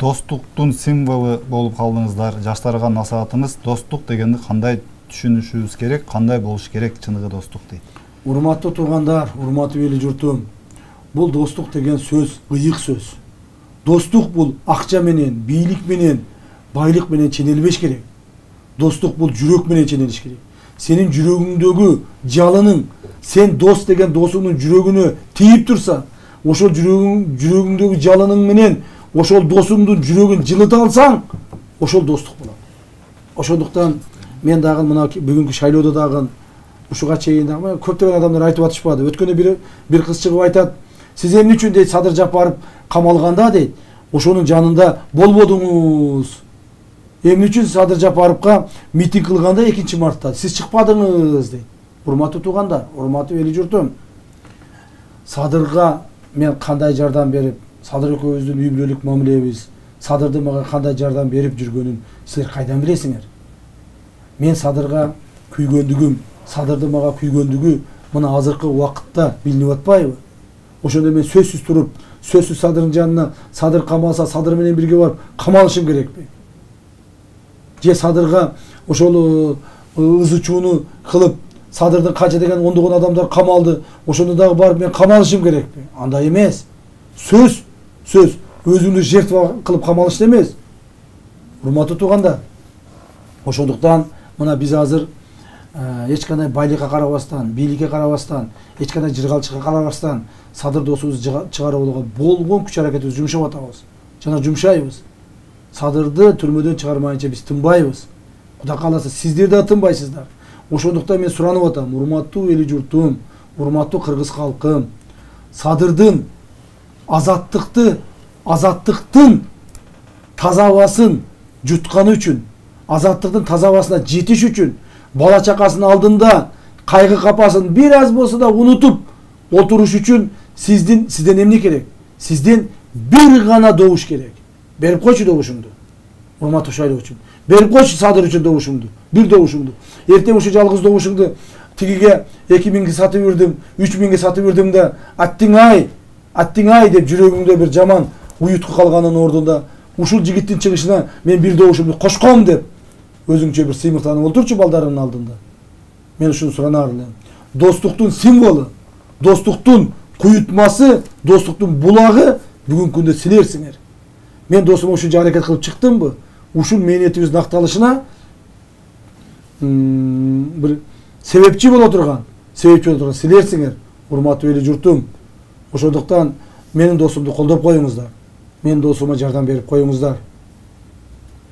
достуктун символу болуп калдыңыздар. Жаштарга насаатыңыз достук дегенди кандай түшүнүшүбүз керек, кандай болуш керек чыныгы достук дейт. Урматтуу туугандар, урматтуу эли журтум. Бул достук деген сөз ыйык сөз. Достук бул акча менен, бийлик менен, байлык менен ченелбеш керек. Достук бул жүрөк менен ченелиш керек. Сенин жүрөгүңдөгү жалының, сен дос деген досуңдун жүрөгүнө тийип турса, ошол жүрөгүңдөгү жалының менен ошол досуңдун жүрөгүн жылыта алсаң, ошол достук болот. Ошондуктан мен дагы мына бүгүнкү шайлоодо дагы ушуга чейин дагы көптөгөн адамдар айтып атышпады. Өткөндө бир кыз чыгып айтат, сиз эмне үчүн дейт Садыр Жапаров камалганда дейт, ошонун жанында болбодуңуз. Эмне үчүн Садыр Жапаровга митинг кылганда 2 мартта сиз чыкпадыңыз дейт. Урматтуу туугандар, урматтуу эли журтум. Садырга мен кандай жардам берип, Садыр экөөбүздүн үй бүлөлүк мамилебиз, Садырдын мага кандай жардам берип жүргөнүн силер кайдан билесиңер? Мен Садырга күйгөндүгүм, Садырдын мага күйгөндүгү мына азыркы убакытта билинип атпайбы? Ошондо мен сөзсүз туруп, сөзсүз Садырдын жанына, Садыр камалса, Садыр менен бирге барып камалышым керекпи? Же Садырга ошол ызычууну кылып, Садырдын канча деген ондогон адамдар камалды, ошондо дагы барып мен камалышым керекпи? Андай эмес. Сөз өзүңдү жертва кылып камалыш эмес. Урматтуу туугандар. Ошондуктан мына биз азыр эч кандай байлыкка карабастан, бийликке карабастан, эч кандай жыргалчыкка карабастан Садыр досубузду чыгарууга болгон күч аракетибизди жумшап атабыз. Жана жумшайбыз. Садырды түрмөдөн чыгармайынча биз тынбайбыз. Кудай кааласа сиздер да тынбайсыздар. Ошондуктан мен суранып атам, урматтуу эли журтум, урматтуу кыргыз калкым, Садырдын азаттыктын тазабасын жутканы үчүн, азаттыктын тазабасына жетиш үчүн, бала чакасынын алдында кайгы капасын бир аз болсо да унутуп отуруш үчүн сизден эмне керек? Сизден бир гана добуш керек. Берип койчу добушуңду. Урматтуу шайлоочу. Берип койчу Садыр үчүн добушуңду. Бир добушуңду. Эртең ушу жалгыз добушуңду тигиге 2000ге сатып бердим, 3000ге сатып бердим да аттиң ай деп жүрөгүңдө бир жаман уютку калганын ордунда ушул жигиттин чыгышына мен бир добушумду кошком деп өзүңчө бир сыймыктанып олтурчу балдарынын алдында. Мен ушуну суранар элем. Достуктун символу, достуктун куютмасы, достуктун булагы бүгүнкү күндө силерсиңер. Мен досума ушунча аракет кылып чыктымбы? Ушул мээнетибиз накталышына бир себепчи боло турган силерсиңер, урматтуу эли журтум. Ошондуктан менин досумду колдоп коюңуздар. Менин досума жардам берип коюңуздар.